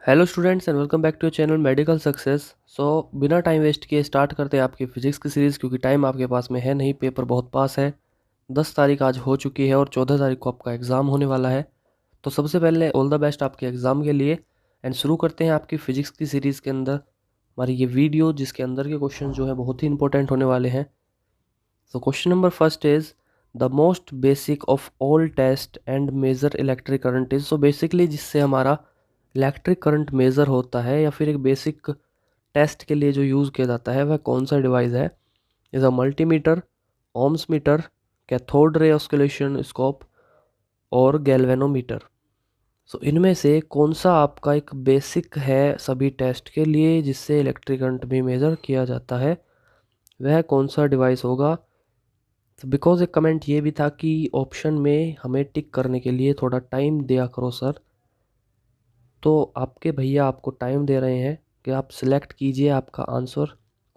Hello students and welcome back to channel Medical Success. बिना time waste किए start करते हैं आपकी फिजिक्स की सीरीज़, क्योंकि टाइम आपके पास में है नहीं, पेपर बहुत पास है। 10 तारीख आज हो चुकी है और 14 तारीख को आपका एग्ज़ाम होने वाला है। तो सबसे पहले ऑल द बेस्ट आपके एग्ज़ाम के लिए। एंड शुरू करते हैं आपकी फ़िज़िक्स की सीरीज़ के अंदर हमारी ये वीडियो, जिसके अंदर के क्वेश्चन जो है बहुत ही इंपॉर्टेंट होने वाले हैं। So question number first is the most basic of all test and measure electric current is। so basically जिससे हमारा इलेक्ट्रिक करंट मेज़र होता है या फिर एक बेसिक टेस्ट के लिए जो यूज़ किया जाता है वह कौन सा डिवाइस है। Is a multimeter, ohms meter, cathode ray oscillation scope और गैल्वेनोमीटर। सो इनमें से कौन सा आपका एक बेसिक है सभी टेस्ट के लिए जिससे इलेक्ट्रिक करंट भी मेज़र किया जाता है, वह कौन सा डिवाइस होगा। तो बिकॉज एक कमेंट ये भी था कि ऑप्शन में हमें टिक करने के लिए थोड़ा टाइम दिया करो सर, तो आपके भैया आपको टाइम दे रहे हैं कि आप सिलेक्ट कीजिए आपका आंसर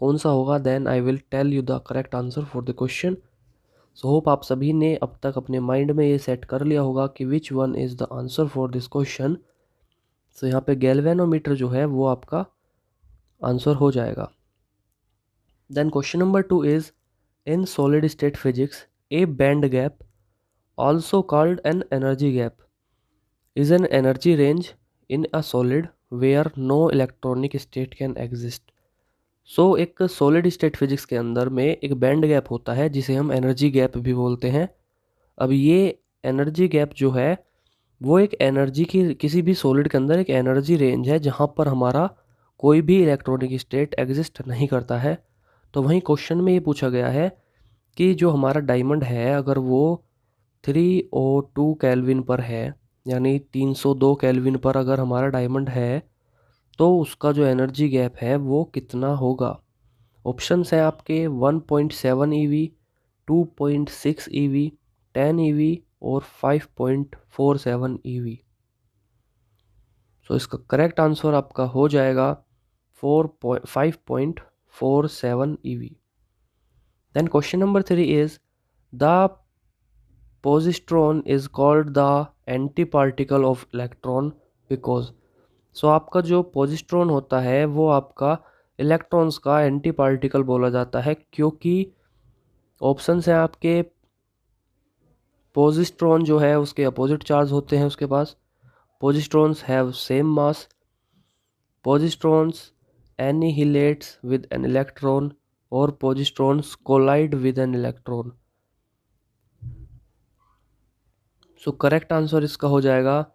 कौन सा होगा। Then I will tell you the correct answer for the question. So hope आप सभी ने अब तक अपने माइंड में ये सेट कर लिया होगा कि which one is the answer for this question. So यहाँ पे गैल्वेनोमीटर जो है वो आपका आंसर हो जाएगा। Then question number 2 is in solid state physics a band gap also called an energy gap is an energy range in a solid where no electronic state can exist। एक solid state physics के अंदर में एक band gap होता है जिसे हम energy gap भी बोलते हैं। अब ये एनर्जी गैप जो है वो एक एनर्जी की किसी भी सॉलिड के अंदर एक एनर्जी रेंज है जहाँ पर हमारा कोई भी इलेक्ट्रॉनिक स्टेट एग्जिस्ट नहीं करता है। तो वहीं क्वेश्चन में ये पूछा गया है कि जो हमारा डायमंड है अगर वो 302 केल्विन पर है, यानी 302 केल्विन पर अगर हमारा डायमंड है, तो उसका जो एनर्जी गैप है वो कितना होगा। ऑप्शंस हैं आपके 1.7 ईवी, 2.6 ईवी, 10 ईवी और 5.47 ईवी। इसका करेक्ट आंसर आपका हो जाएगा 5.47 eV. Then question number 3 is the positron is called the anti-particle of electron because। आपका जो पोजिस्ट्रॉन होता है वो आपका इलेक्ट्रॉन्स का एंटी पार्टिकल बोला जाता है, क्योंकि ऑप्शंस हैं आपके पोजिस्ट्रॉन जो है उसके अपोजिट चार्ज होते हैं उसके पास, positrons have same mass, positrons annihilates with an electron और positrons collide with an electron. Correct answer इसका हो जाएगा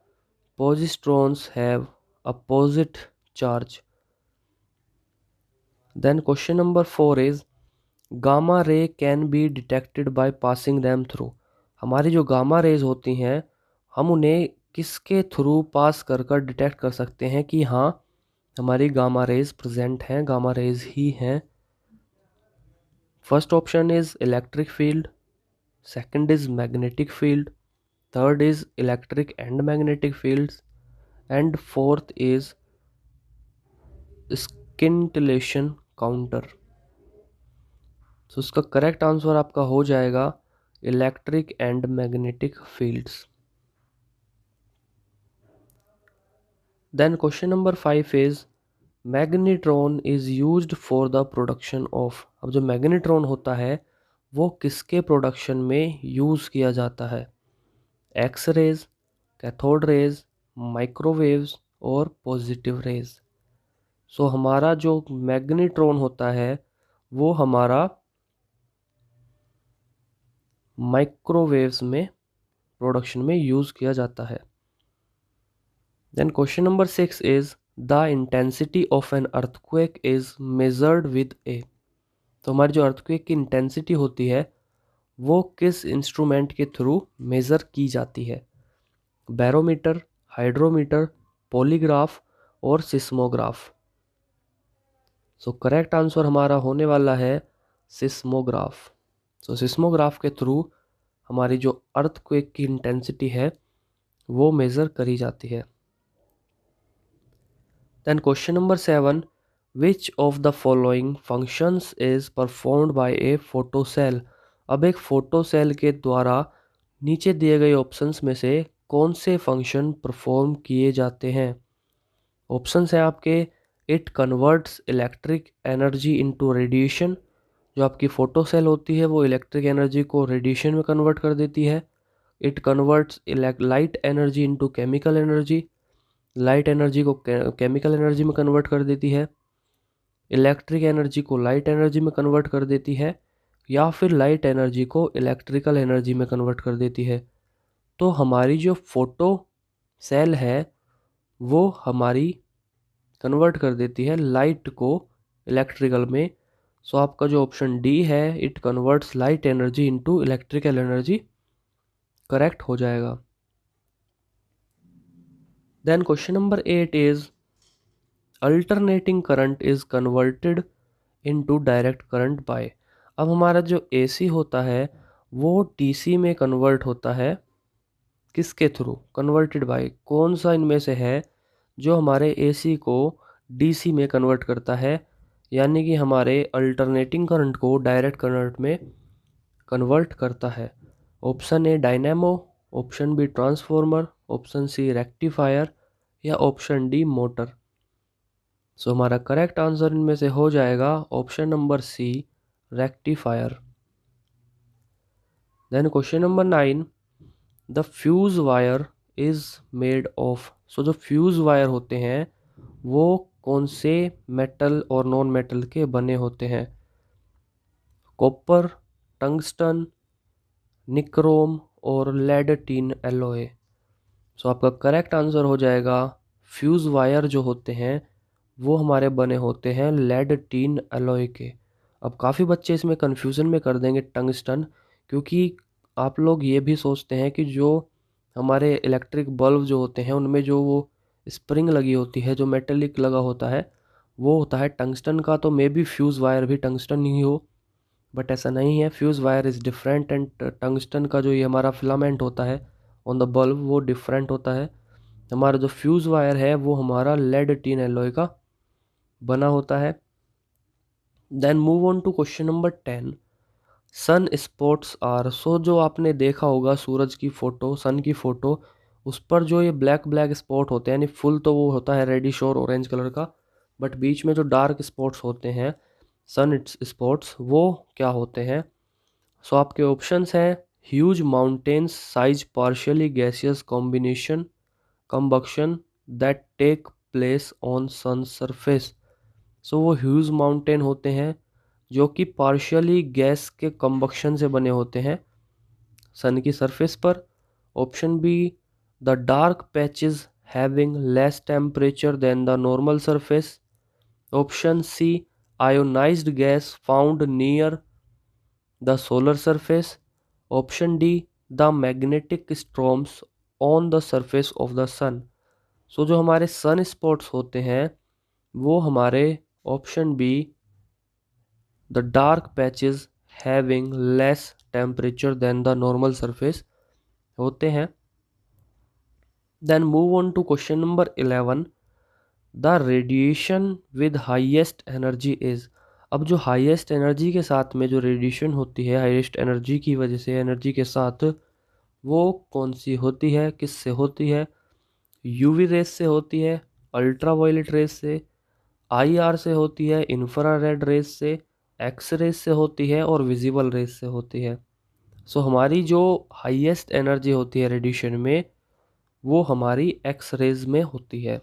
positrons have opposite charge। Then question number 4 is gamma ray can be detected by passing them through। हमारी जो gamma rays होती हैं हम उन्हें किसके थ्रू पास कर कर डिटेक्ट कर सकते हैं कि हाँ हमारी गामा रेज प्रेजेंट हैं, गामा रेज ही हैं। First option is electric field, second is magnetic field, third is electric and magnetic fields and fourth is scintillation counter. इसका करेक्ट आंसर आपका हो जाएगा electric and magnetic fields. Then question number 5 is magnetron is used for the production of. अब जो magnetron होता है वो किसके प्रोडक्शन में यूज़ किया जाता है। X rays, cathode rays, microwaves और पॉजिटिव रेज। हमारा जो मैग्नेट्रॉन होता है वो हमारा माइक्रोवेव्स में प्रोडक्शन में यूज़ किया जाता है। Then question number 6 is the intensity of an earthquake is measured with a. हमारी जो अर्थक्वेक की इंटेंसिटी होती है वो किस इंस्ट्रूमेंट के थ्रू मेज़र की जाती है। बैरोमीटर, हाइड्रोमीटर, पॉलीग्राफ और सिस्मोग्राफ। करेक्ट आंसर हमारा होने वाला है सिस्मोग्राफ। सिस्मोग्राफ के थ्रू हमारी जो अर्थक्वेक की इंटेंसिटी है वो मेज़र करी जाती है। Then question number 7 which of the following functions is performed by a photocell. अब एक फोटोसेल के द्वारा नीचे दिए गए ऑप्शंस में से कौन से फंक्शन परफॉर्म किए जाते हैं। ऑप्शंस है आपके, it converts electric energy into radiation, जो आपकी फोटो सेल होती है वो इलेक्ट्रिक एनर्जी को रेडिएशन में कन्वर्ट कर देती है। It converts light energy into chemical energy, light energy को केमिकल एनर्जी में कन्वर्ट कर देती है। इलेक्ट्रिक एनर्जी को लाइट एनर्जी में कन्वर्ट कर देती है, या फिर लाइट एनर्जी को इलेक्ट्रिकल एनर्जी में कन्वर्ट कर देती है। तो हमारी जो फोटो सेल है वो हमारी कन्वर्ट कर देती है लाइट को इलेक्ट्रिकल में। सो आपका जो ऑप्शन डी है, it converts light energy into electrical energy, correct हो जाएगा। Then question number 8 is alternating current is converted into direct current by. अब हमारा जो एसी होता है वो डीसी में कन्वर्ट होता है, किसके थ्रू? कन्वर्टेड बाय, कौन सा इनमें से है जो हमारे एसी को डीसी में कन्वर्ट करता है, यानी कि हमारे अल्टरनेटिंग करंट को डायरेक्ट करंट में कन्वर्ट करता है? Option A dynamo, option B transformer, option C rectifier, या ऑप्शन डी मोटर। सो हमारा करेक्ट आंसर इनमें से हो जाएगा option number C, rectifier. Then question number 9, the fuse wire is made of. So जो फ्यूज वायर होते हैं वो कौन से मेटल और नॉन मेटल के बने होते हैं? कॉपर, टंगस्टन, निक्रोम और लेड टिन एलॉय। सो आपका करेक्ट आंसर हो जाएगा, फ्यूज वायर जो होते हैं वो हमारे बने होते हैं लेड टिन एलॉय के। अब काफ़ी बच्चे इसमें कन्फ्यूज़न में कर देंगे टंगस्टन, क्योंकि आप लोग ये भी सोचते हैं कि जो हमारे इलेक्ट्रिक बल्ब जो होते हैं उनमें जो वो स्प्रिंग लगी होती है, जो मेटेलिक लगा होता है, वो होता है टंगस्टन का। तो मे बी फ्यूज़ वायर भी टंगस्टन ही हो, बट ऐसा नहीं है। Fuse wire is different, and tungsten का जो ये हमारा फिलामेंट होता है ऑन द बल्ब वो डिफरेंट होता है। हमारा जो फ्यूज़ वायर है वो हमारा लेड टिन एलॉय का बना होता है। Then move on to question number 10, sunspots are. So जो आपने देखा होगा सूरज की फ़ोटो, सन की फ़ोटो, उस पर जो ये ब्लैक ब्लैक स्पॉट होते हैं, यानी फुल तो वो होता है रेडिश और ऑरेंज कलर का, बट बीच में जो डार्क स्पॉट्स होते हैं, सन स्पॉट्स, वो क्या होते हैं? सो आपके ऑप्शंस हैं, huge mountains size partially gaseous combination combustion that take place on sun surface. So वो ह्यूज माउंटेन होते हैं जो कि पार्शियली गैस के कंबक्शन से बने होते हैं सन की सरफेस पर। Option B, the dark patches having less temperature than the normal surface. Option C, ionised gas found near the solar surface. Option D, the magnetic storms on the surface of the sun. So जो हमारे sunspots होते हैं वो हमारे option B, the dark patches having less temperature than the normal surface होते हैं। Then move on to question number 11, the radiation with highest energy is. अब जो हाईएस्ट एनर्जी के साथ में जो रेडिएशन होती है, हाईएस्ट एनर्जी की वजह से, एनर्जी के साथ, वो कौन सी होती है, किससे होती है? यूवी रेस से होती है, अल्ट्रावायलेट रेस से, आईआर से होती है, इंफ्रारेड रेस से, एक्स रेस से होती है, और विजिबल रेस से होती है। सो हमारी जो हाईएस्ट एनर्जी होती है रेडिएशन में वो हमारी एक्स रेज में होती है।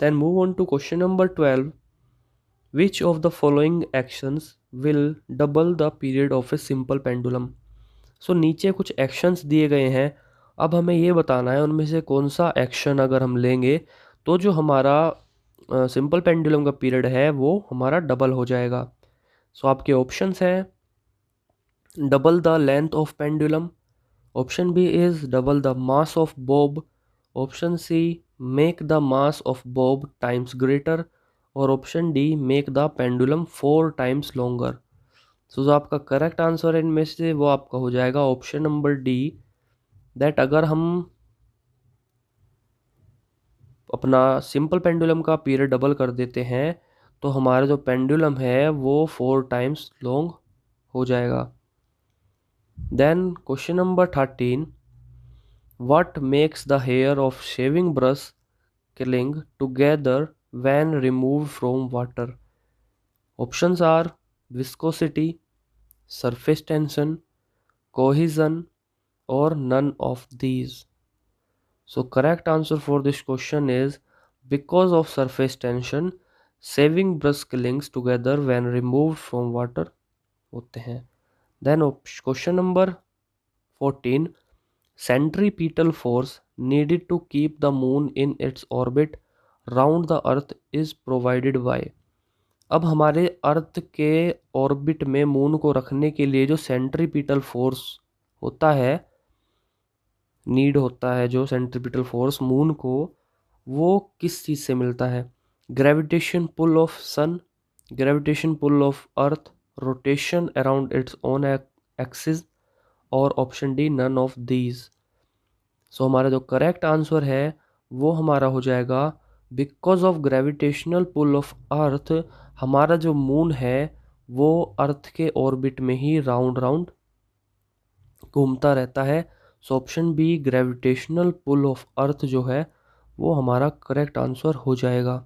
Then move on to question number 12, which of the following actions will double the period of a simple pendulum. So नीचे कुछ एक्शंस दिए गए हैं, अब हमें ये बताना है उनमें से कौन सा एक्शन अगर हम लेंगे तो जो हमारा सिंपल पेंडुलम का पीरियड है वो हमारा डबल हो जाएगा। सो आपके ऑप्शंस हैं, double the length of pendulum, option B is double the mass of bob, option C make the mass of bob times greater, और option D make the pendulum 4 times longer. So जो आपका correct answer है इनमें से वो आपका हो जाएगा ऑप्शन नंबर डी, दैट अगर हम अपना सिंपल पेंडुलम का पीरियड डबल कर देते हैं तो हमारा जो पेंडुलम है वो 4 टाइम्स लॉन्ग हो जाएगा। Then question number 13, What makes the hair of shaving brush cling together when removed from water? Options are viscosity, surface tension, cohesion, or none of these. So correct answer for this question is because of surface tension, shaving brush clings together when removed from water होते हैं. Then question number 14. Centripetal force needed to keep the moon in its orbit round the earth is provided by. अब हमारे अर्थ के orbit में moon को रखने के लिए जो सेंट्रीपिटल फोर्स होता है, नीड होता है जो सेंट्रीपिटल फोर्स मून को, वो किस चीज़ से मिलता है? Gravitation pull of sun, gravitation pull of earth, rotation around its own axis, और option D none of these. So हमारा जो करेक्ट आंसर है वो हमारा हो जाएगा because of gravitational pull of earth. हमारा जो मून है वो अर्थ के ऑर्बिट में ही राउंड राउंड घूमता रहता है. So option B gravitational pull of earth जो है वो हमारा करेक्ट आंसर हो जाएगा.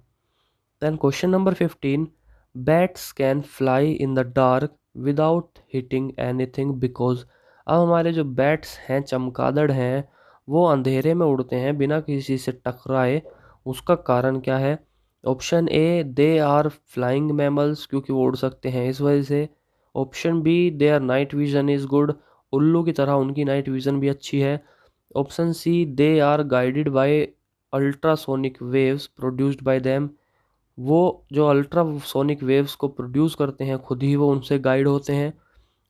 Then question number 15. Bats can fly in the dark without hitting anything because. अब हमारे जो बैट्स हैं, चमगादड़ हैं, वो अंधेरे में उड़ते हैं बिना किसी से टकराए. उसका कारण क्या है? Option A they are flying mammals, क्योंकि वो उड़ सकते हैं इस वजह से. Option B they are night vision is good, उल्लू की तरह उनकी नाइट विजन भी अच्छी है. Option C they are guided by ultrasonic waves produced by them, वो जो अल्ट्रासोनिक वेव्स को प्रोड्यूस करते हैं खुद ही वो उनसे गाइड होते हैं.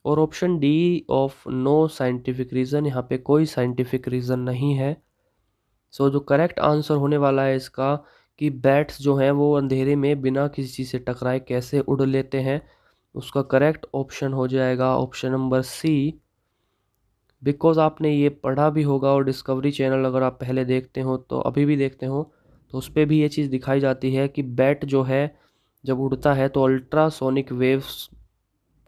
और option D of no scientific reason, यहाँ पे कोई साइंटिफिक रीज़न नहीं है. सो जो करेक्ट आंसर होने वाला है इसका कि बैट्स जो हैं वो अंधेरे में बिना किसी चीज़ से टकराए कैसे उड़ लेते हैं, उसका करेक्ट ऑप्शन हो जाएगा ऑप्शन नंबर सी. बिकॉज आपने ये पढ़ा भी होगा और डिस्कवरी चैनल अगर आप पहले देखते हो तो अभी भी देखते हो तो उस पर भी ये चीज़ दिखाई जाती है कि बैट जो है जब उड़ता है तो अल्ट्रासोनिक वेव्स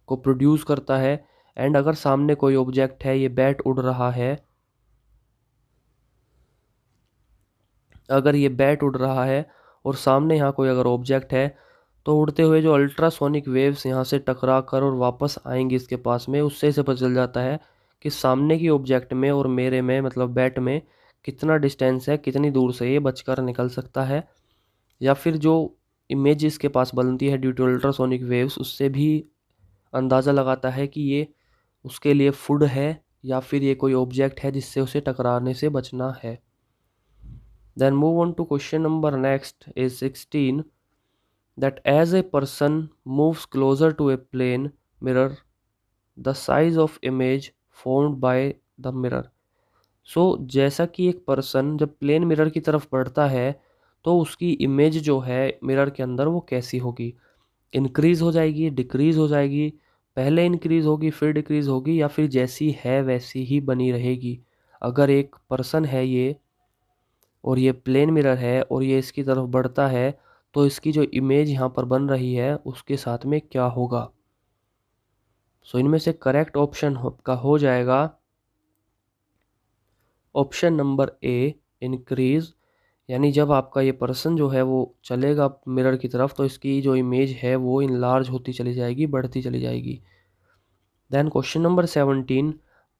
को प्रोड्यूस करता है. एंड अगर सामने कोई ऑब्जेक्ट है, ये बैट उड़ रहा है, अगर ये बैट उड़ रहा है और सामने यहाँ कोई अगर ऑब्जेक्ट है तो उड़ते हुए जो अल्ट्रासोनिक वेव्स यहाँ से टकरा कर और वापस आएंगी इसके पास में, उससे इसे पता चल जाता है कि सामने की ऑब्जेक्ट में और मेरे में, मतलब बैट में कितना डिस्टेंस है, कितनी दूर से ये बचकर निकल सकता है. या फिर जो इमेज इसके पास बनती है ड्यू टू अल्ट्रासोनिक वेव्स, उससे भी अंदाज़ा लगाता है कि ये उसके लिए फूड है या फिर ये कोई ऑब्जेक्ट है जिससे उसे टकराने से बचना है. Then move on to question number next is 16. That as a person moves closer to a plane mirror, the size of image formed by the mirror. So जैसा कि एक पर्सन जब प्लेन मिरर की तरफ बढ़ता है तो उसकी इमेज जो है मिरर के अंदर वो कैसी होगी? इंक्रीज़ हो जाएगी, डिक्रीज़ हो जाएगी, पहले इंक्रीज़ होगी फिर डिक्रीज़ होगी, या फिर जैसी है वैसी ही बनी रहेगी? अगर एक पर्सन है ये और ये प्लेन मिरर है और ये इसकी तरफ बढ़ता है तो इसकी जो इमेज यहाँ पर बन रही है उसके साथ में क्या होगा? सो इनमें से करेक्ट ऑप्शन का हो जाएगा ऑप्शन नंबर ए इंक्रीज. यानी जब आपका ये पर्सन जो है वो चलेगा मिरर की तरफ तो इसकी जो इमेज है वो इनलार्ज होती चली जाएगी, बढ़ती चली जाएगी. Then question number 17.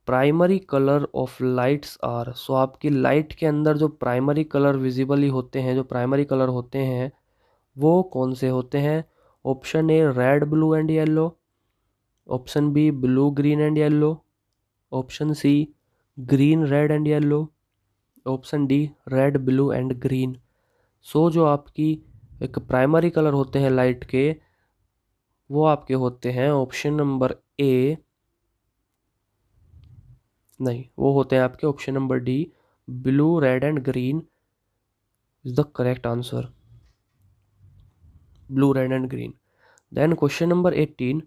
Primary colour of lights are. So आपकी लाइट के अंदर जो प्राइमरी कलर विजिबली होते हैं, जो प्राइमरी कलर होते हैं वो कौन से होते हैं? Option A red blue and yellow, option B blue green and yellow, option C green red and yellow, option D red blue and green. So जो आपकी एक प्राइमरी कलर होते हैं लाइट के वो आपके होते हैं ऑप्शन नंबर ए, नहीं, वो होते हैं आपके option number D, blue red and green is the correct answer. Blue red and green. Then question number 18.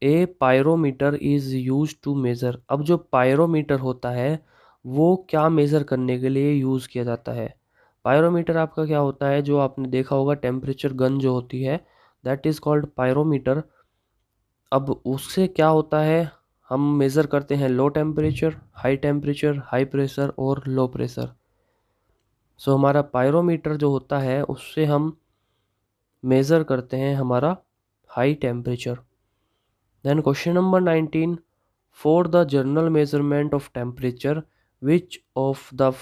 A pyrometer is use to measure. अब जो पायरोमीटर होता है वो क्या मेज़र करने के लिए यूज़ किया जाता है? पायरोमीटर आपका क्या होता है, जो आपने देखा होगा टेम्परेचर गन जो होती है दैट इज़ कॉल्ड पायरोमीटर. अब उससे क्या होता है, हम मेज़र करते हैं low temperature, high temperature, high pressure और लो प्रेशर। सो हमारा पायरोमीटर जो होता है उससे हम मेज़र करते हैं हमारा high temperature. Then question number 19, for the general measurement of temperature which of the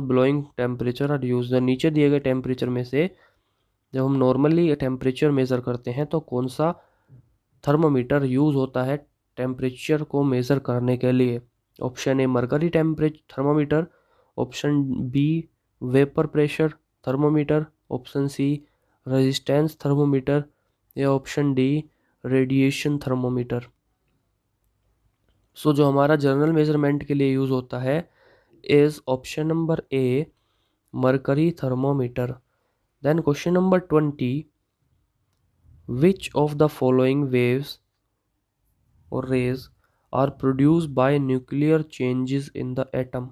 following temperature are use. नीचे दिए गए टेम्परेचर में से जब हम नॉर्मली टेम्परेचर मेज़र करते हैं तो कौन सा थर्मोमीटर यूज़ होता है टेम्परेचर को मेज़र करने के लिए। Option A mercury temperature thermometer, option B vapour pressure thermometer, option C resistance thermometer या option D radiation thermometer. So जो हमारा जनरल मेजरमेंट के लिए यूज़ होता है is option number A mercury thermometer. Then question number 20, which of the following waves or rays are produced by nuclear changes in the atom.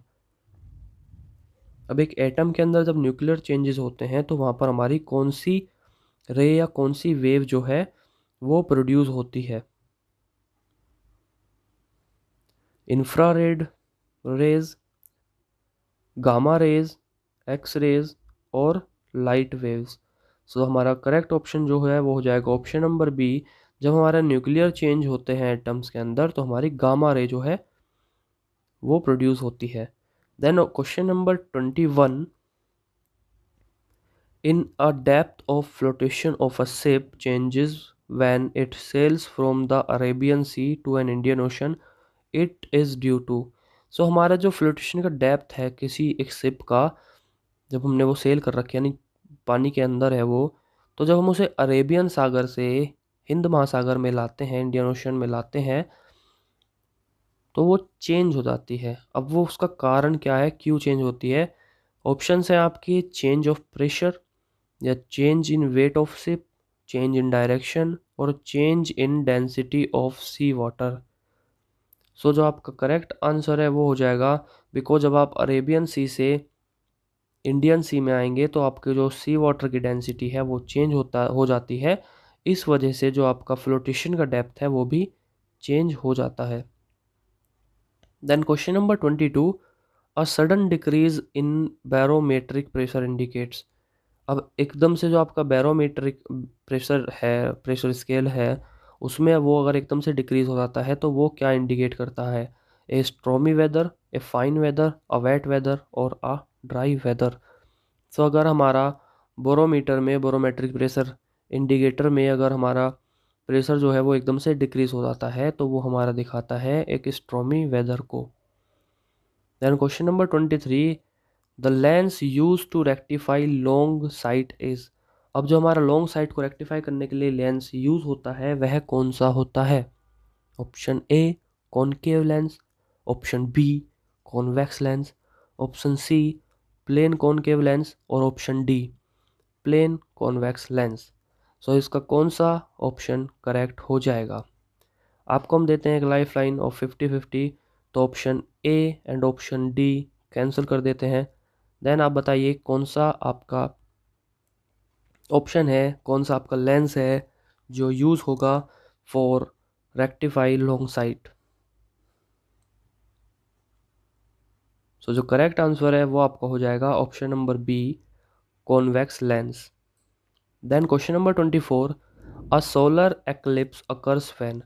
अब एक atom के अंदर जब न्यूक्लियर चेंजेस होते हैं तो वहाँ पर हमारी कौन सी रे या कौन सी वेव जो है वो प्रोड्यूस होती है। Infrared rays, gamma rays, X rays और लाइट वेव्स। सो हमारा करेक्ट ऑप्शन जो है वो हो जाएगा ऑप्शन नंबर बी। जब हमारा न्यूक्लियर चेंज होते हैं एटम्स के अंदर तो हमारी गामा रे जो है वो प्रोड्यूस होती है। Then question number 21, in a depth of flotation of a ship changes when it sails from the Arabian Sea to an Indian Ocean, it is due to। सो हमारा जो फ्लोटेशन का depth है किसी एक शिप का, जब हमने वो सेल कर रखी यानी पानी के अंदर है वो, तो जब हम उसे अरेबियन सागर से हिंद महासागर में लाते हैं, इंडियन ओशन में लाते हैं, तो वो चेंज हो जाती है। अब वो उसका कारण क्या है, क्यों चेंज होती है। ऑप्शन है आपकी चेंज ऑफ प्रेशर या change in weight of ship, change in direction और change in density of sea water. So जो आपका करेक्ट आंसर है वो हो जाएगा, बिकॉज जब आप अरेबियन सी से इंडियन सी में आएंगे तो आपके जो सी वाटर की डेंसिटी है वो चेंज हो जाती है। इस वजह से जो आपका फ्लोटेशन का डेप्थ है वो भी चेंज हो जाता है। Then question number 22, a sudden decrease in barometric pressure indicates. अब एकदम से जो आपका बैरोमीट्रिक प्रेशर है, प्रेशर स्केल है, उसमें वो अगर एकदम से डिक्रीज हो जाता है तो वो क्या इंडिकेट करता है। A stormy weather, a fine weather, a wet weather और अ ड्राई वेदर। तो अगर हमारा बोरोमीटर में बोरोमेट्रिक प्रेशर इंडिकेटर में अगर हमारा प्रेशर जो है वो एकदम से डिक्रीज हो जाता है तो वो हमारा दिखाता है एक स्ट्रॉमी वेदर को। Then question number 23, the lens use to rectify long sight is. अब जो हमारा लॉन्ग साइट को रेक्टिफाई करने के लिए लेंस यूज होता है वह कौन सा होता है। Option A concave lens, option B convex lens, option C plane concave lens और option D plane convex lens. So इसका कौन सा ऑप्शन करेक्ट हो जाएगा। आपको हम देते हैं एक लाइफ लाइन ऑफ 50-50, तो option A and option D cancel कर देते हैं। देन आप बताइए कौन सा आपका ऑप्शन है, कौन सा आपका लेंस है जो यूज़ होगा for rectify long sight. So जो करेक्ट आंसर है वो आपका हो जाएगा option number B convex lens. Then question number 24, a solar eclipse occurs when.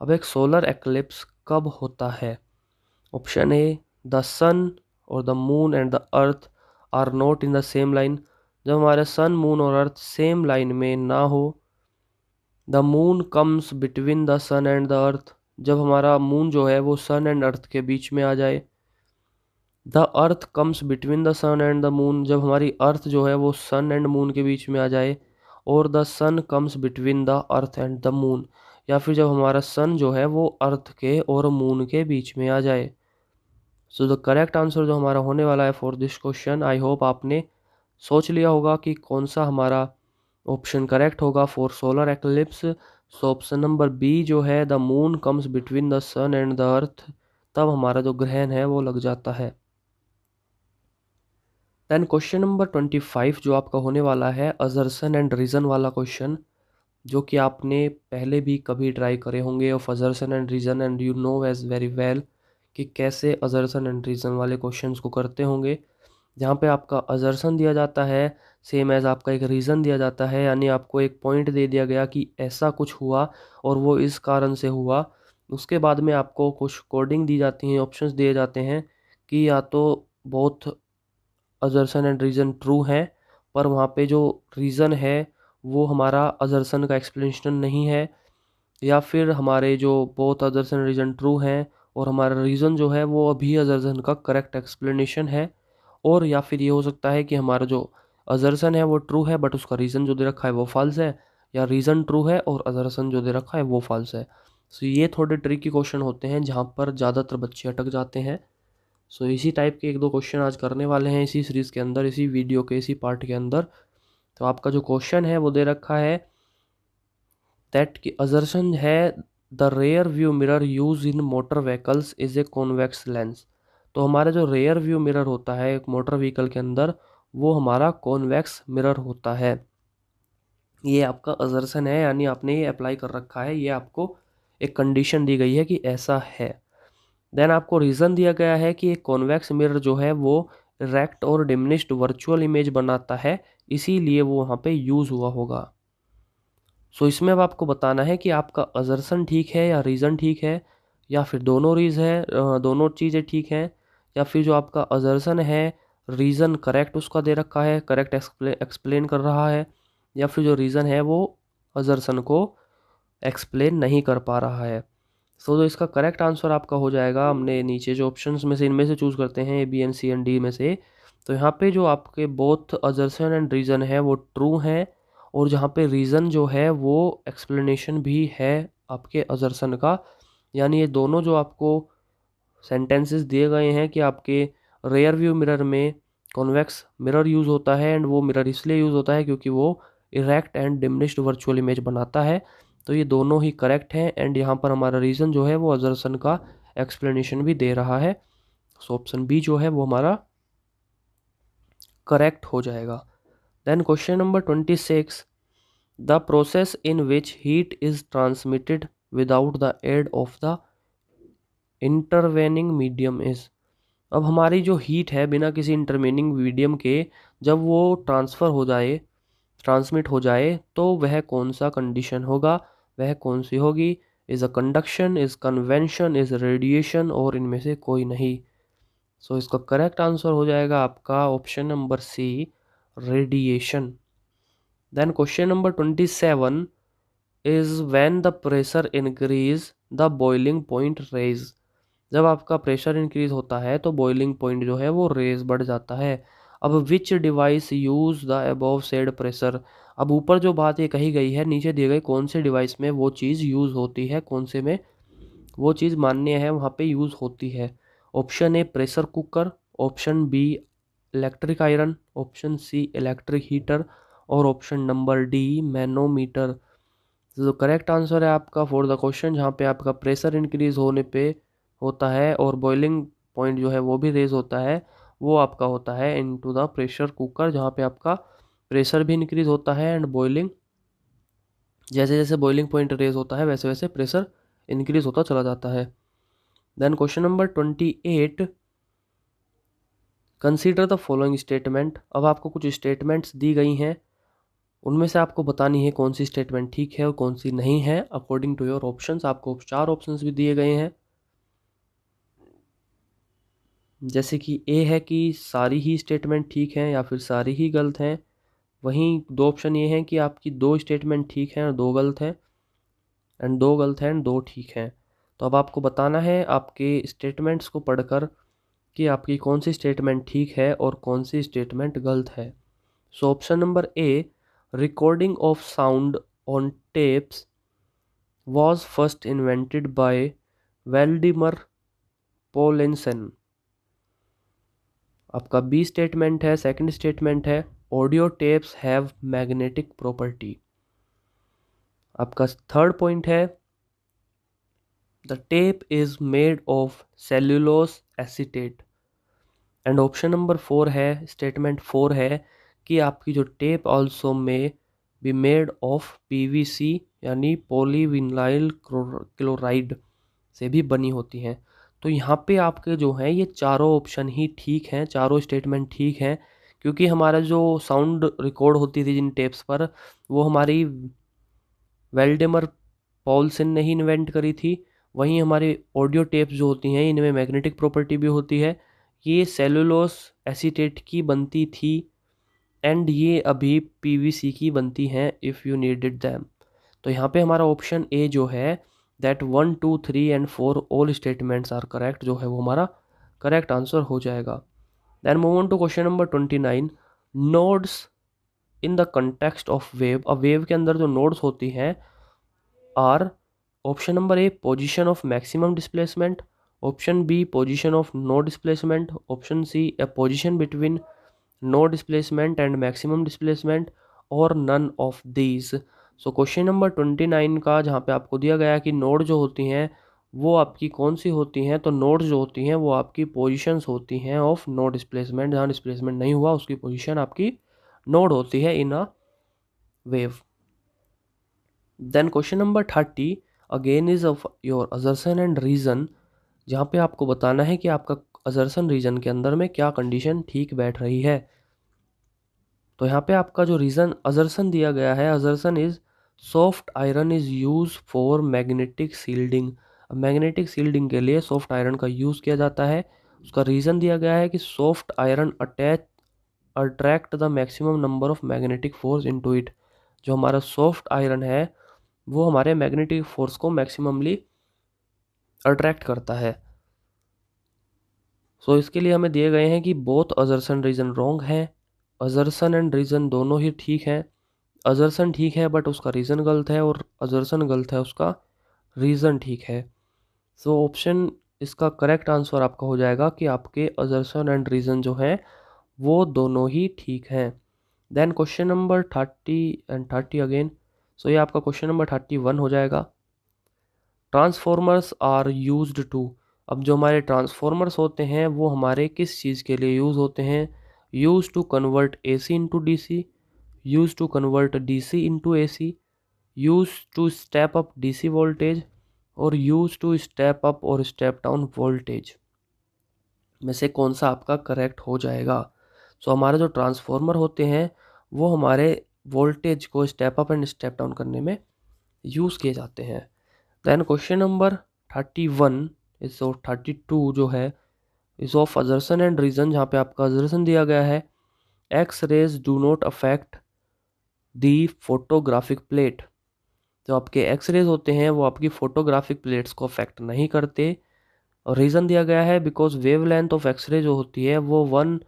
अब एक सोलर एक्लिप्स कब होता है। ऑप्शन ए द सन और the moon and the earth are not in the same line. जब हमारे सन मून और अर्थ same line में ना हो। The moon comes between the sun and the earth, जब हमारा मून जो है वो सन एंड अर्थ के बीच में आ जाए। The earth comes between the sun and the moon, जब हमारी अर्थ जो है वो सन एंड मून के बीच में आ जाए। और the sun comes between the earth and the moon, या फिर जब हमारा सन जो है वो अर्थ के और मून के बीच में आ जाए। सो द करेक्ट आंसर जो हमारा होने वाला है for this question, I hope आपने सोच लिया होगा कि कौन सा हमारा ऑप्शन करेक्ट होगा for solar eclipse. So option number B जो है the moon comes between the sun and the earth, तब हमारा जो ग्रहण है वो लग जाता है। देन क्वेश्चन नंबर 25 जो आपका होने वाला है अजर्सन एंड रीजन वाला क्वेश्चन। जो कि आपने पहले भी कभी ट्राई करे होंगे of assertion and reason, and you know as very well कि कैसे अजर्सन एंड रीज़न वाले क्वेश्चंस को करते होंगे, जहाँ पे आपका अजर्सन दिया जाता है सेम एज आपका एक रीज़न दिया जाता है, यानी आपको एक पॉइंट दे दिया गया कि ऐसा कुछ हुआ और वो इस कारण से हुआ। उसके बाद में आपको कुछ कोडिंग दी जाती हैं, ऑप्शंस दिए जाते हैं कि या तो बोथ अजर्सन एंड रीज़न ट्रू हैं, पर वहाँ पे जो रीज़न है वो हमारा अजर्सन का एक्सप्लेनेशन नहीं है, या फिर हमारे जो बोथ अजर्सन एंड रीज़न ट्रू हैं और हमारा रीज़न जो है वो अभी अजर्सन का करेक्ट एक्सप्लेनेशन है। और या फिर ये हो सकता है कि हमारा जो अजर्सन है वो ट्रू है बट उसका रीज़न जो दे रखा है वो फॉल्स है, या रीज़न ट्रू है और अजर्सन जो दे रखा है वो फॉल्स है। सो ये थोड़े ट्रिकी क्वेश्चन होते हैं जहाँ पर ज़्यादातर बच्चे अटक जाते हैं। सो इसी टाइप के एक दो क्वेश्चन आज करने वाले हैं इसी सीरीज़ के अंदर, इसी वीडियो के इसी पार्ट के अंदर। तो आपका जो क्वेश्चन है वो दे रखा है दैट की असर्शन है the rear view mirror use in motor vehicles is a convex lens. तो हमारा जो रेयर व्यू मिरर होता है एक मोटर व्हीकल के अंदर वो हमारा कॉन्वेक्स मिरर होता है। ये आपका असर्शन है, यानी आपने ये अप्लाई कर रखा है, ये आपको एक कंडीशन दी गई है कि ऐसा है। देन आपको रीज़न दिया गया है कि एक कॉन्वेक्स मिरर जो है वो रेक्ट और डिमिनिश्ड वर्चुअल इमेज बनाता है, इसीलिए वो वहाँ पे यूज़ हुआ होगा। सो इसमें अब आपको बताना है कि आपका असर्शन ठीक है या रीज़न ठीक है, या फिर दोनों दोनों चीज़ें ठीक हैं, या फिर जो आपका असर्शन है रीज़न करेक्ट उसका दे रखा है, करेक्ट एक्सप्लेन कर रहा है, या फिर जो रीज़न है वो असर्शन को एक्सप्लेन नहीं कर पा रहा है। सो तो इसका करेक्ट आंसर आपका हो जाएगा, हमने नीचे जो ऑप्शंस में से इनमें से चूज़ करते हैं A B and C and D में से, तो यहाँ पे जो आपके बोथ असर्शन एंड रीज़न है वो ट्रू हैं, और जहाँ पे रीज़न जो है वो एक्सप्लेनेशन भी है आपके असर्शन का। यानी ये दोनों जो आपको सेंटेंसेस दिए गए हैं कि आपके रेयर व्यू मिरर में कॉन्वेक्स मिरर यूज़ होता है, एंड वो मिरर इसलिए यूज़ होता है क्योंकि वो erect and diminished virtual image बनाता है। तो ये दोनों ही करेक्ट हैं, एंड यहाँ पर हमारा रीज़न जो है वो असर्शन का एक्सप्लेनेशन भी दे रहा है। सो ऑप्शन बी जो है वो हमारा करेक्ट हो जाएगा। Then question number 26, the process in which heat is transmitted without the aid of the intervening medium is. अब हमारी जो हीट है बिना किसी इंटरवेनिंग मीडियम के जब वो ट्रांसमिट हो जाए तो वह कौन सा कंडीशन होगा, वह कौन सी होगी? Is a conduction, is convention, is radiation, और इनमें से कोई नहीं। सो इसका करेक्ट आंसर हो जाएगा आपका option number C, radiation. Then question number 27 is when the pressure increase the boiling point raise. जब आपका प्रेशर इंक्रीज होता है तो बॉइलिंग पॉइंट जो है वो रेज बढ़ जाता है। अब विच device use the above said pressure. अब ऊपर जो बात ये कही गई है नीचे दिए गए कौन से डिवाइस में वो चीज़ यूज़ होती है, कौन से में वो चीज़ मान्य है वहाँ पे यूज़ होती है। Option A pressure cooker, option B electric iron, option C electric heater, और ऑप्शन नंबर डी मैनोमीटर। तो करेक्ट आंसर है आपका फॉर द क्वेश्चन जहाँ पे आपका प्रेशर इंक्रीज होने पे होता है और बॉइलिंग पॉइंट जो है वो भी रेज होता है, वो आपका होता है इनटू द प्रेशर कुकर, जहाँ पे आपका प्रेशर भी इंक्रीज होता है एंड बॉइलिंग, जैसे जैसे बॉइलिंग पॉइंट रेज होता है वैसे वैसे प्रेशर इंक्रीज होता चला जाता है। Then question number 28, consider the following statement. अब आपको कुछ स्टेटमेंट्स दी गई हैं, उनमें से आपको बतानी है कौन सी स्टेटमेंट ठीक है और कौन सी नहीं है अकॉर्डिंग टू योर ऑप्शंस। आपको 4 ऑप्शंस भी दिए गए हैं, जैसे कि ए है कि सारी ही स्टेटमेंट ठीक हैं या फिर सारी ही गलत हैं। वहीं 2 ऑप्शन ये हैं कि आपकी 2 स्टेटमेंट ठीक हैं और 2 गलत हैं, एंड 2 गलत हैं एंड 2 ठीक हैं। तो अब आपको बताना है आपके स्टेटमेंट्स को पढ़कर कि आपकी कौन सी स्टेटमेंट ठीक है और कौन सी स्टेटमेंट गलत है। So option number A, recording of sound on tapes was first invented by वेल्डिमर पोलेंसन। आपका बी स्टेटमेंट है, सेकंड स्टेटमेंट है, audio tapes have magnetic property. आपका थर्ड पॉइंट है, the tape is made of cellulose acetate. And option number 4 है, statement 4 है कि आपकी जो टेप ऑल्सो में बी मेड ऑफ पीवीसी यानी पॉलीविनाइल क्लोराइड से भी बनी होती हैं। तो यहाँ पे आपके जो हैं ये चारों ऑप्शन ही ठीक हैं, चारों स्टेटमेंट ठीक हैं, क्योंकि हमारा जो साउंड रिकॉर्ड होती थी जिन टेप्स पर, वो हमारी वेल्डेमर पॉलसन ने ही इन्वेंट करी थी। वहीं हमारी ऑडियो टेप्स जो होती हैं इनमें मैग्नेटिक प्रॉपर्टी भी होती है। ये सेलुलोस एसीटेट की बनती थी एंड ये अभी पीवीसी की बनती हैं इफ़ यू नीडेड दैम। तो यहाँ पे हमारा ऑप्शन ए जो है that 1 2 3 and 4 all statements are correct जो है वो हमारा करेक्ट आंसर हो जाएगा। Then move on to question number 29। Nodes in the context of wave, अब वेव के अंदर जो नोड्स होती हैं are, option number A position of maximum displacement, option B position of no displacement, option C a position between no displacement and maximum displacement और none of these. So question number 29 का जहाँ पे आपको दिया गया है कि नोड जो होती हैं वो आपकी कौन सी होती हैं, तो नोड्स जो होती हैं वो आपकी पोजीशंस होती हैं ऑफ नो डिस्प्लेसमेंट, जहाँ डिस्प्लेसमेंट नहीं हुआ उसकी पोजीशन आपकी नोड होती है in a wave. Then question number 30 again is of your assertion and reason, जहाँ पे आपको बताना है कि आपका असर्शन रीजन के अंदर में क्या कंडीशन ठीक बैठ रही है। तो यहाँ पे आपका जो रीजन असर्शन दिया गया है, assertion is soft iron is use for magnetic shielding. Magnetic shielding के लिए सॉफ्ट आयरन का यूज़ किया जाता है। उसका रीज़न दिया गया है कि soft iron attract the maximum number of magnetic force into it. जो हमारा सॉफ्ट आयरन है वो हमारे मैग्नेटिक फोर्स को मैक्सिममली अट्रैक्ट करता है। सो इसके लिए हमें दिए गए हैं कि बोथ असर्शन रीजन रॉन्ग है, असर्शन एंड रीजन दोनों ही ठीक है। असर्शन ठीक है बट उसका रीज़न गलत है, और असर्शन गलत है उसका रीज़न ठीक है। सो ऑप्शन इसका करेक्ट आंसर आपका हो जाएगा कि आपके असर्शन एंड रीज़न जो हैं वो दोनों ही ठीक हैं। Then question number 30 and 30 again, so ये आपका क्वेश्चन नंबर 31 हो जाएगा। ट्रांसफॉर्मर्स आर यूज्ड टू, अब जो हमारे ट्रांसफॉर्मर्स होते हैं वो हमारे किस चीज़ के लिए यूज़ होते हैं? Use to convert AC into DC, use to convert DC into AC, use to step up DC voltage, और यूज टू स्टेप अप और स्टेप डाउन वोल्टेज में से कौन सा आपका करेक्ट हो जाएगा? सो हमारे जो ट्रांसफॉर्मर होते हैं वो हमारे वोल्टेज को step up and step down करने में यूज़ किए जाते हैं। Then question number 31 is of 32 जो है is of assertion and reason, जहाँ पे आपका असर्शन दिया गया है X rays do not affect the photographic plate. जो आपके एक्स रेज होते हैं वो आपकी फोटोग्राफिक प्लेट्स को अफेक्ट नहीं करते, और रीज़न दिया गया है बिकॉज वेवलेंथ ऑफ एक्सरे जो होती है वो 1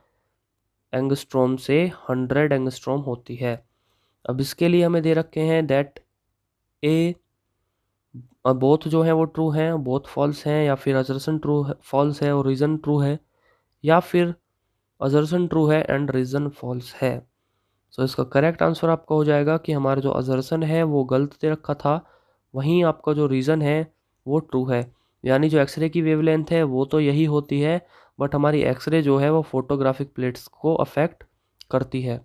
एंगस्ट्रॉम से 100 एंगस्ट्रॉम होती है। अब इसके लिए हमें दे रखे हैं दैट ए बोथ जो है वो ट्रू हैं, बोथ फॉल्स हैं, या फिर असर्शन ट्रू फॉल्स है और रीज़न ट्रू है, या फिर असर्शन ट्रू है एंड रीज़न फॉल्स है। सो इसका करेक्ट आंसर आपका हो जाएगा कि हमारा जो असर्शन है वो गलत दे रखा था, वहीं आपका जो रीज़न है वो ट्रू है। यानी जो एक्सरे की वेवलेंथ है वो तो यही होती है, बट हमारी एक्सरे जो है वो फोटोग्राफिक प्लेट्स को अफेक्ट करती है।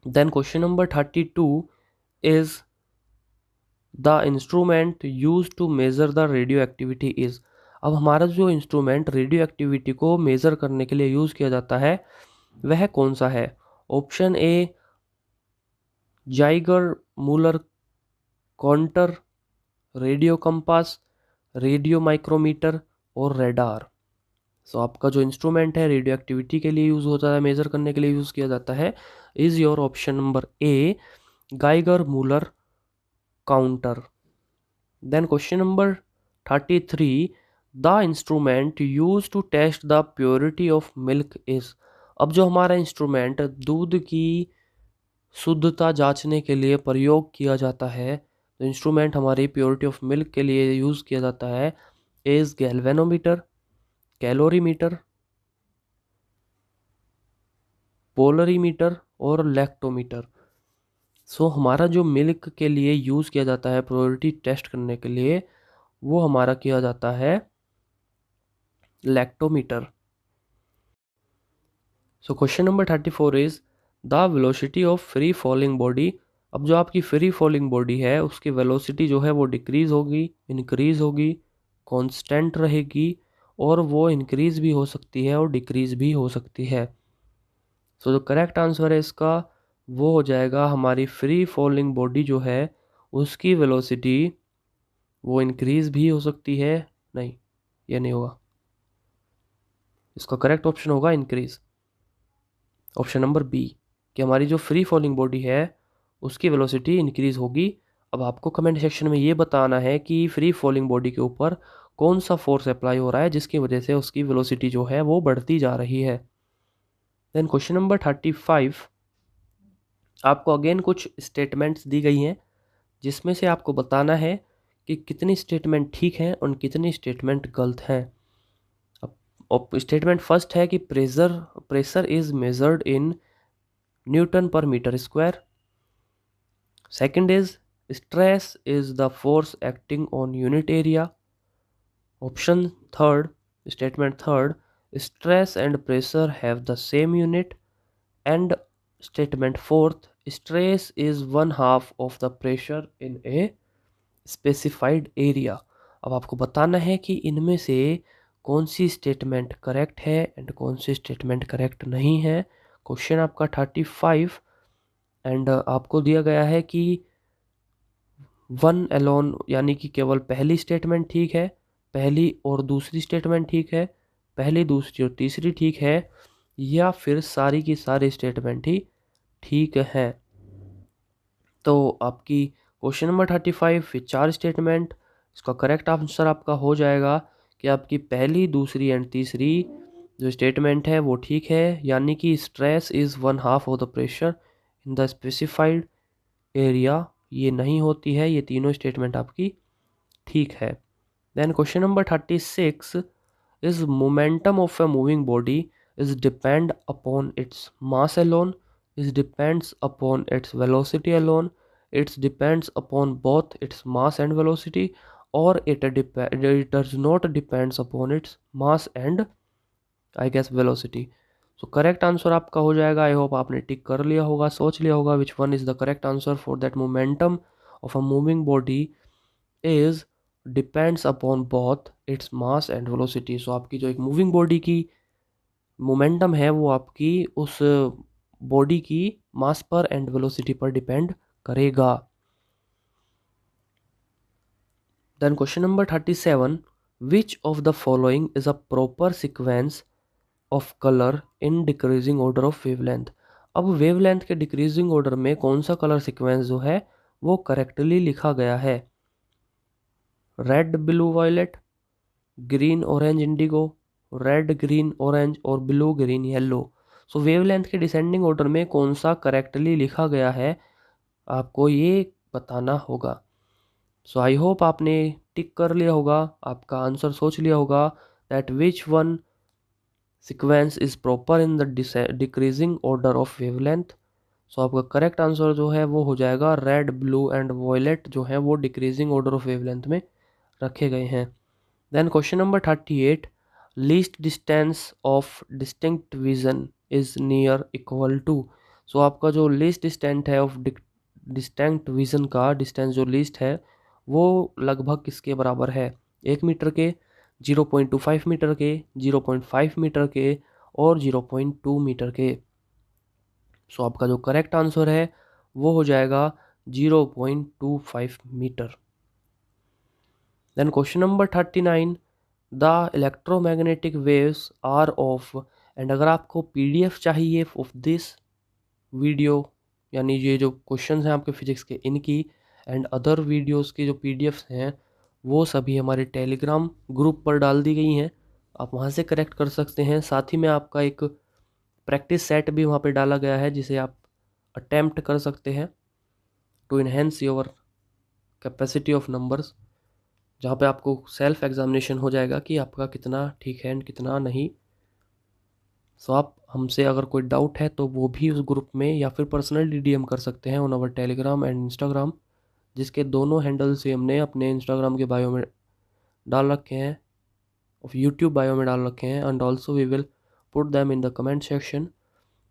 Then question number 32 is the instrument use to measure the radioactivity is. अब हमारा जो इंस्ट्रूमेंट रेडियो एक्टिविटी को मेज़र करने के लिए यूज़ किया जाता है वह कौन सा है? Option A Geiger Muller counter, radio compass, radio micrometer और रेडार। सो आपका जो इंस्ट्रूमेंट है रेडियो एक्टिविटी के लिए यूज़ होता है, मेज़र करने के लिए यूज़ किया जाता है, is your option number A Geiger Muller counter. Then question number 33 the instrument use to test the purity of milk is. अब जो हमारा इंस्ट्रूमेंट दूध की शुद्धता जांचने के लिए प्रयोग किया जाता है, तो इंस्ट्रूमेंट हमारी प्योरिटी ऑफ मिल्क के लिए यूज़ किया जाता है इज गैल्वेनोमीटर, कैलोरीमीटर, पोलरीमीटर और लैक्टोमीटर। सो हमारा जो मिल्क के लिए यूज़ किया जाता है प्योरिटी टेस्ट करने के लिए वो हमारा किया जाता है lactometer. So question number 34 is the velocity of free falling body. अब जो आपकी फ्री फॉलिंग बॉडी है उसकी वेलोसिटी जो है वो डिक्रीज होगी, इंक्रीज होगी, कांस्टेंट रहेगी, और वो इंक्रीज भी हो सकती है और डिक्रीज भी हो सकती है। सो जो करेक्ट आंसर है इसका वो हो जाएगा, हमारी फ्री फॉलिंग बॉडी जो है उसकी वेलोसिटी वो इंक्रीज भी हो सकती है, नहीं ये नहीं होगा, इसका करेक्ट ऑप्शन होगा इंक्रीज, ऑप्शन नंबर बी, कि हमारी जो फ्री फॉलिंग बॉडी है उसकी वेलोसिटी इंक्रीज होगी। अब आपको कमेंट सेक्शन में ये बताना है कि फ्री फॉलिंग बॉडी के ऊपर कौन सा फोर्स अप्लाई हो रहा है जिसकी वजह से उसकी वेलोसिटी जो है वो बढ़ती जा रही है। देन क्वेश्चन नंबर 35, आपको अगेन कुछ स्टेटमेंट्स दी गई हैं जिसमें से आपको बताना है कि कितनी स्टेटमेंट ठीक हैं और कितनी स्टेटमेंट गलत हैं। अब स्टेटमेंट फर्स्ट है कि pressure pressure is measured in newton per metre square. Second is stress is the force acting on unit area. Option third, statement third, stress and pressure have the same unit. And statement fourth, stress is one half of the pressure in a specified area. अब आपको बताना है कि इनमें से कौन सी statement correct है एंड कौन सी स्टेटमेंट करेक्ट नहीं है। क्वेश्चन आपका 35 एंड आपको दिया गया है कि वन एलोन, यानी कि केवल पहली स्टेटमेंट ठीक है, पहली और दूसरी स्टेटमेंट ठीक है, पहली दूसरी और तीसरी ठीक है, या फिर सारी की सारी स्टेटमेंट ही ठीक है। तो आपकी क्वेश्चन नंबर 35 फिर 4 स्टेटमेंट, इसका करेक्ट आंसर आपका हो जाएगा कि आपकी पहली, दूसरी एंड तीसरी जो स्टेटमेंट है वो ठीक है, यानी कि stress is one half of the pressure in the specified area ये नहीं होती है, ये तीनों स्टेटमेंट आपकी ठीक है। Then question number 36 is momentum of a moving body is depend upon its mass alone, is depends upon its velocity alone, its depends upon both its mass and velocity, और it does not depends upon its mass and I guess velocity. So correct answer आपका हो जाएगा, आई hope आपने टिक कर लिया होगा, सोच लिया होगा which one is the correct answer for that momentum of a moving body is depends upon both its mass and velocity. So आपकी जो एक मूविंग बॉडी की मोमेंटम है वो आपकी उस बॉडी की मास पर एंड वेलोसिटी पर डिपेंड करेगा। Then question number 37, which of the following is a proper sequence of colour in decreasing order of wavelength. अब वेवलेंथ के डिक्रीजिंग ऑर्डर में कौन सा कलर सिक्वेंस जो है वो करेक्टली लिखा गया है। Red blue violet, green orange indigo, red green orange और blue green yellow. So wavelength के डिसेंडिंग ऑर्डर में कौन सा करेक्टली लिखा गया है आपको ये बताना होगा। सो आई होप आपने टिक कर लिया होगा, आपका आंसर सोच लिया होगा that which one sequence is proper in the decreasing order of wavelength. So आपका करेक्ट आंसर जो है वो हो जाएगा रेड ब्लू एंड वॉयलेट जो है वो डिक्रीजिंग ऑर्डर ऑफ वेवलेंथ में रखे गए हैं। Then question number 38, least distance of distinct vision is near equal to. So आपका जो लीस्ट डिस्टेंट है ऑफ डिस्टिंक्ट विजन का डिस्टेंस जो लीस्ट है वो लगभग किसके बराबर है, 1 मीटर के, 0.25 मीटर के, 0.5 मीटर के और 0.2 मीटर के। सो आपका जो करेक्ट आंसर है वो हो जाएगा 0.25 metre. Then question number 39, the electromagnetic waves are of, and अगर आपको पीडीएफ चाहिए ऑफ दिस वीडियो, यानी ये जो क्वेश्चंस हैं आपके फिजिक्स के इनकी एंड अदर वीडियोस की जो पीडीएफ्स हैं वो सभी हमारे टेलीग्राम ग्रुप पर डाल दी गई हैं, आप वहाँ से करेक्ट कर सकते हैं। साथ ही में आपका एक प्रैक्टिस सेट भी वहाँ पे डाला गया है जिसे आप अटेम्प्ट कर सकते हैं to enhance your capacity of numbers, जहाँ पे आपको सेल्फ एग्जामिनेशन हो जाएगा कि आपका कितना ठीक है एंड कितना नहीं। सो आप हमसे अगर कोई डाउट है तो वो भी उस ग्रुप में या फिर पर्सनली डीएम कर सकते हैं on our Telegram and Instagram, जिसके दोनों हैंडल्स हमने अपने इंस्टाग्राम के बायो में डाल रखे हैं, ऑफ यूट्यूब बायो में डाल रखे हैं, and also we will put them in the comment section.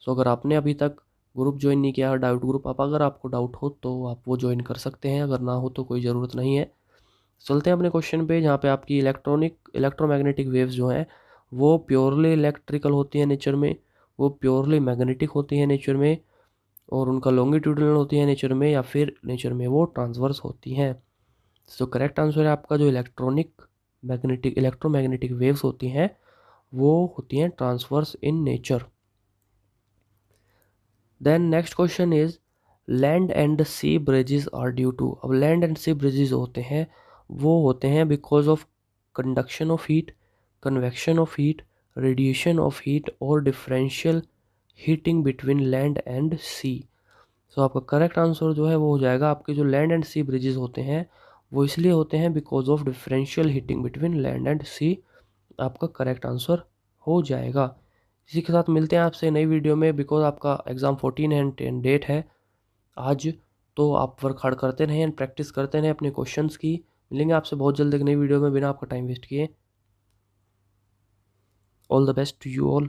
So अगर आपने अभी तक ग्रुप ज्वाइन नहीं किया डाउट ग्रुप, आप अगर आपको डाउट हो तो आप वो ज्वाइन कर सकते हैं, अगर ना हो तो कोई ज़रूरत नहीं है। चलते हैं अपने क्वेश्चन पे, जहाँ पे आपकी इलेक्ट्रोमैग्नेटिक वेव्स जो हैं वो प्योरली इलेक्ट्रिकल होती हैं नेचर में, वो प्योरली मैग्नेटिक होती हैं नेचर में, और उनका लॉन्गिट्यूडनल होती है नेचर में, या फिर नेचर में वो ट्रांसवर्स होती हैं। सो करेक्ट आंसर है आपका जो इलेक्ट्रोमैग्नेटिक वेव्स होती हैं वो होती हैं transverse in nature. Then next question is land and sea breezes are due to. अब लैंड एंड सी ब्रिजेस होते हैं वो होते हैं because of conduction of heat, convection of heat, radiation of heat और differential heating between land and sea. So आपका correct answer जो है वो हो जाएगा, आपके जो लैंड एंड सी ब्रिजेस होते हैं वो इसलिए होते हैं because of differential heating between land and sea, आपका करेक्ट आंसर हो जाएगा। इसी के साथ मिलते हैं आपसे नई वीडियो में, बिकॉज आपका एग्ज़ाम 14 एंड 10 डेट है आज, तो आप वर्क हार्ड करते रहें एंड प्रैक्टिस करते रहें अपने क्वेश्चंस की। मिलेंगे आपसे बहुत जल्द एक नई वीडियो में बिना आपका टाइम वेस्ट किए। All the best to you all.